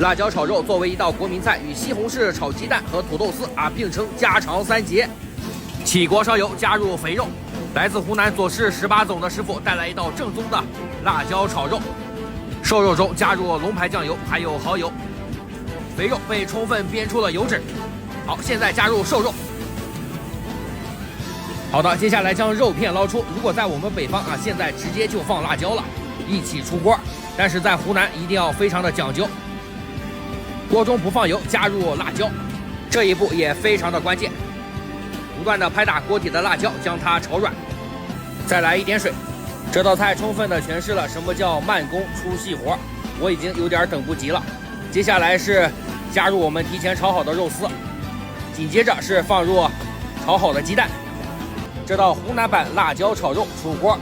辣椒炒肉作为一道国民菜，与西红柿炒鸡蛋和土豆丝并称家常三杰。起锅烧油，加入肥肉。来自湖南左氏18总的师傅带来一道正宗的辣椒炒肉。瘦肉中加入龙牌酱油，还有蚝油。肥肉被充分煸出了油脂。好，现在加入瘦肉。好的，接下来将肉片捞出。如果在我们北方现在直接就放辣椒了，一起出锅。但是在湖南一定要非常的讲究。锅中不放油，加入辣椒，这一步也非常的关键。不断的拍打锅底的辣椒，将它炒软。再来一点水。这道菜充分的诠释了什么叫慢工出细活，我已经有点等不及了。接下来是加入我们提前炒好的肉丝，紧接着是放入炒好的鸡蛋。这道湖南版辣椒炒肉出锅。